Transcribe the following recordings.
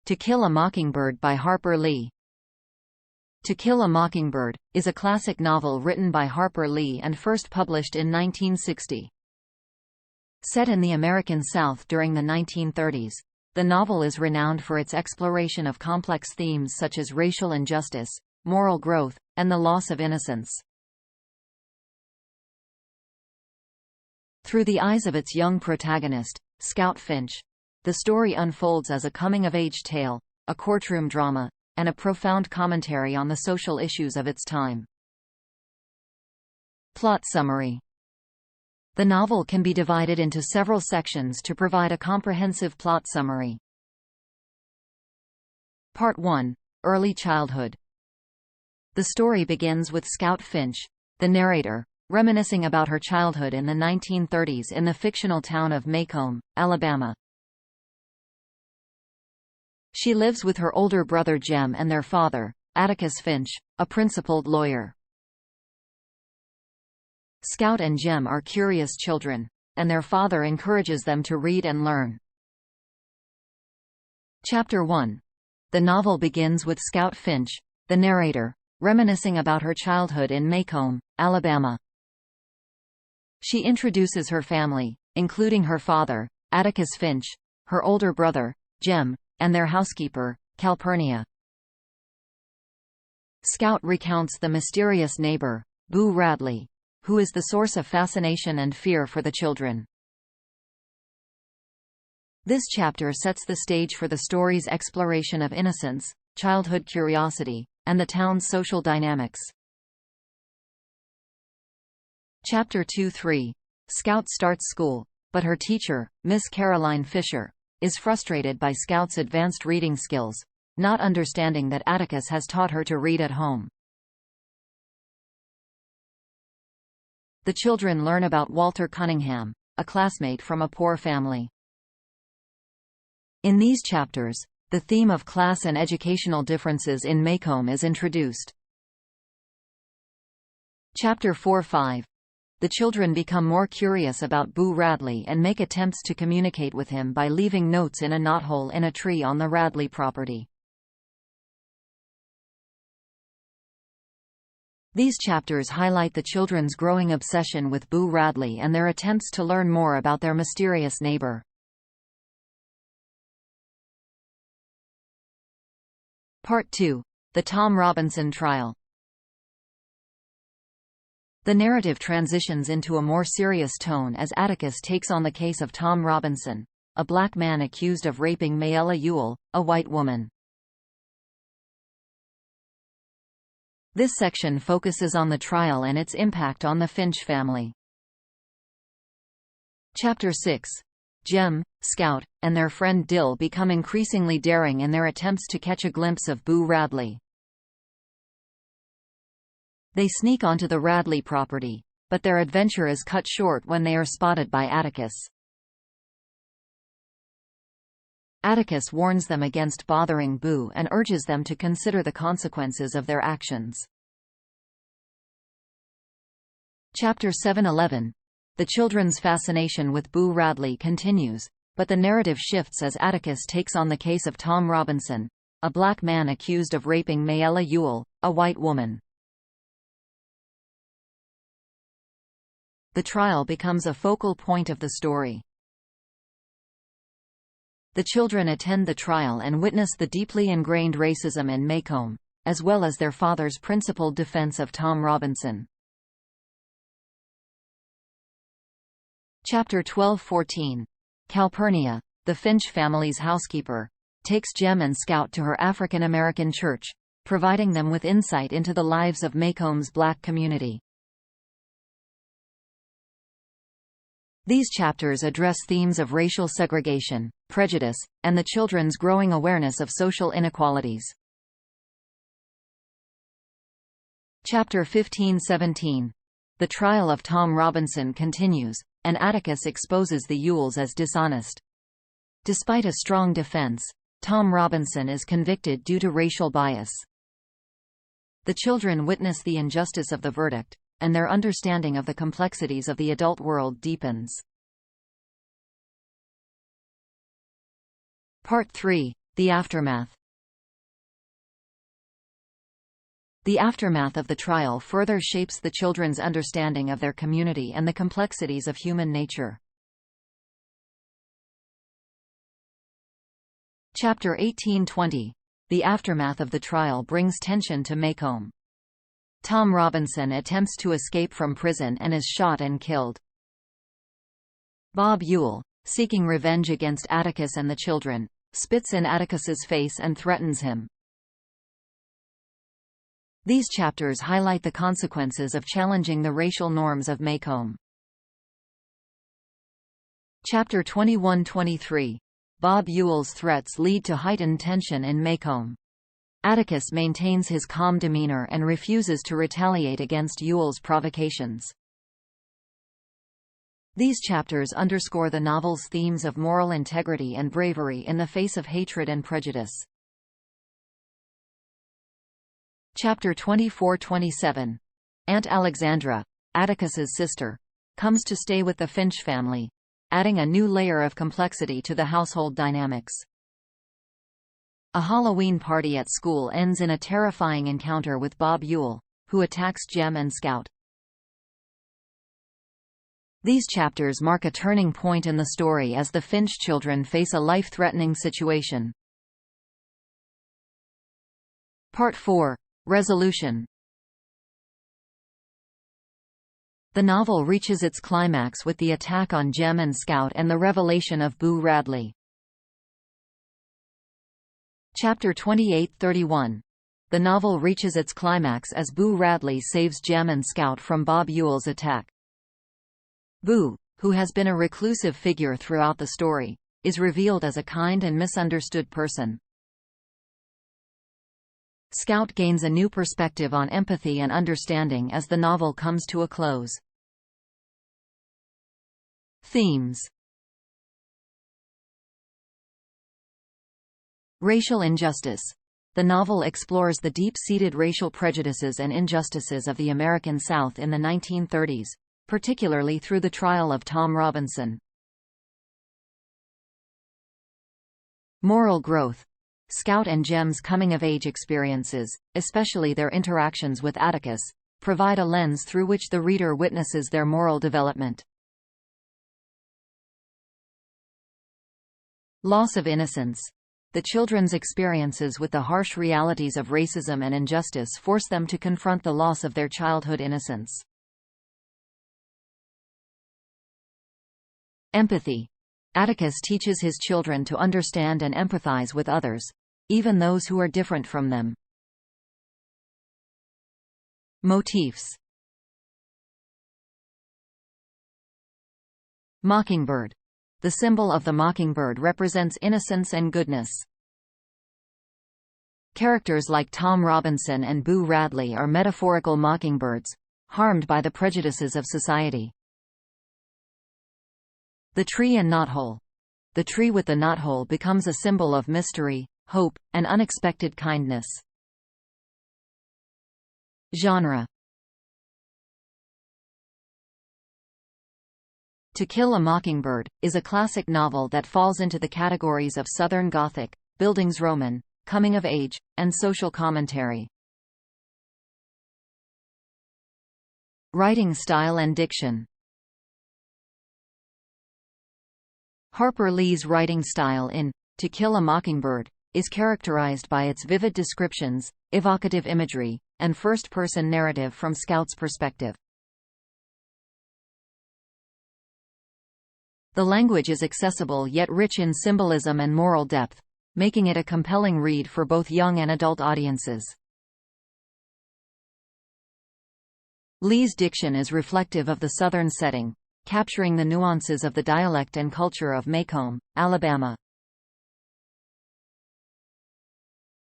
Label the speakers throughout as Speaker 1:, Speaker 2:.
Speaker 1: To Kill a Mockingbird by Harper Lee. To Kill a Mockingbird is a classic novel written by Harper Lee and first published in 1960. Set in the American South during the 1930s, the novel is renowned for its exploration of complex themes such as racial injustice, moral growth, and the loss of innocence. Through the eyes of its young protagonist, Scout Finch, the story unfolds as a coming-of-age tale, a courtroom drama, and a profound commentary on the social issues of its time. Plot summary. The novel can be divided into several sections to provide a comprehensive plot summary. Part 1. Early childhood. The story begins with Scout Finch, the narrator, reminiscing about her childhood in the 1930s in the fictional town of Macomb, Alabama. She lives with her older brother Jem and their father, Atticus Finch, a principled lawyer. Scout and Jem are curious children, and their father encourages them to read and learn. Chapter 1. The novel begins with Scout Finch, the narrator, reminiscing about her childhood in Macomb, Alabama. She introduces her family, including her father, Atticus Finch, her older brother, Jem, and their housekeeper, Calpurnia. Scout recounts the mysterious neighbor, Boo Radley, who is the source of fascination and fear for the children. This chapter sets the stage for the story's exploration of innocence, childhood curiosity, and the town's social dynamics. Chapter 2-3. Scout starts school, but her teacher, Miss Caroline Fisher, is frustrated by Scout's advanced reading skills, not understanding that Atticus has taught her to read at home. The children learn about Walter Cunningham, a classmate from a poor family. In these chapters, the theme of class and educational differences in Macomb is introduced. Chapter 4-5. The children become more curious about Boo Radley and make attempts to communicate with him by leaving notes in a knothole in a tree on the Radley property. These chapters highlight the children's growing obsession with Boo Radley and their attempts to learn more about their mysterious neighbor. Part 2. The Tom Robinson Trial. The narrative transitions into a more serious tone as Atticus takes on the case of Tom Robinson, a black man accused of raping Mayella Ewell, a white woman. This section focuses on the trial and its impact on the Finch family. Chapter 6. Jem, Scout, and their friend Dill become increasingly daring in their attempts to catch a glimpse of Boo Radley. They sneak onto the Radley property, but their adventure is cut short when they are spotted by Atticus. Atticus warns them against bothering Boo and urges them to consider the consequences of their actions. Chapter 7-11. The children's fascination with Boo Radley continues, but the narrative shifts as Atticus takes on the case of Tom Robinson, a black man accused of raping Mayella Ewell, a white woman. The trial becomes a focal point of the story. The children attend the trial and witness the deeply ingrained racism in Macomb, as well as their father's principled defense of Tom Robinson. Chapter 12-14. Calpurnia, the Finch family's housekeeper, takes Jem and Scout to her African-American church, providing them with insight into the lives of Macomb's black community. These chapters address themes of racial segregation, prejudice, and the children's growing awareness of social inequalities. Chapter 15-17. The trial of Tom Robinson continues, and Atticus exposes the Ewells as dishonest. Despite a strong defense, Tom Robinson is convicted due to racial bias. The children witness the injustice of the verdict, and their understanding of the complexities of the adult world deepens. Part 3. The aftermath. The aftermath of the trial further shapes the children's understanding of their community and the complexities of human nature. Chapter 1820. The aftermath of the trial brings tension to Maycomb. Tom Robinson attempts to escape from prison and is shot and killed. Bob Ewell, seeking revenge against Atticus and the children, spits in Atticus's face and threatens him. These chapters highlight the consequences of challenging the racial norms of Maycomb. Chapter 21-23. Bob Ewell's threats lead to heightened tension in Maycomb. Atticus maintains his calm demeanor and refuses to retaliate against Ewell's provocations. These chapters underscore the novel's themes of moral integrity and bravery in the face of hatred and prejudice. Chapter 24-27. Aunt Alexandra, Atticus's sister, comes to stay with the Finch family, adding a new layer of complexity to the household dynamics. A Halloween party at school ends in a terrifying encounter with Bob Ewell, who attacks Jem and Scout. These chapters mark a turning point in the story as the Finch children face a life-threatening situation. Part 4. Resolution. The novel reaches its climax with the attack on Jem and Scout and the revelation of Boo Radley. Chapter 28-31. The novel reaches its climax as Boo Radley saves Jem and Scout from Bob Ewell's attack. Boo, who has been a reclusive figure throughout the story, is revealed as a kind and misunderstood person. Scout gains a new perspective on empathy and understanding as the novel comes to a close. Themes. Racial injustice. The novel explores the deep-seated racial prejudices and injustices of the American South in the 1930s, particularly through the trial of Tom Robinson. Moral growth. Scout and Jem's coming-of-age experiences, especially their interactions with Atticus, provide a lens through which the reader witnesses their moral development. Loss of innocence. The children's experiences with the harsh realities of racism and injustice force them to confront the loss of their childhood innocence. Empathy. Atticus teaches his children to understand and empathize with others, even those who are different from them. Motifs. Mockingbird. The symbol of the mockingbird represents innocence and goodness. Characters like Tom Robinson and Boo Radley are metaphorical mockingbirds, harmed by the prejudices of society. The tree and knothole. The tree with the knothole becomes a symbol of mystery, hope, and unexpected kindness. Genre. To Kill a Mockingbird is a classic novel that falls into the categories of Southern Gothic, Bildungsroman, coming of age, and social commentary. Writing style and diction. Harper Lee's writing style in To Kill a Mockingbird is characterized by its vivid descriptions, evocative imagery, and first-person narrative from Scout's perspective. The language is accessible yet rich in symbolism and moral depth, making it a compelling read for both young and adult audiences. Lee's diction is reflective of the Southern setting, capturing the nuances of the dialect and culture of Maycomb, Alabama.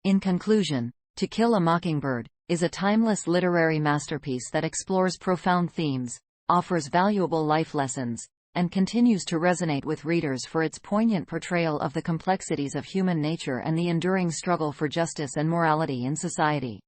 Speaker 1: In conclusion, To Kill a Mockingbird is a timeless literary masterpiece that explores profound themes, offers valuable life lessons, and continues to resonate with readers for its poignant portrayal of the complexities of human nature and the enduring struggle for justice and morality in society.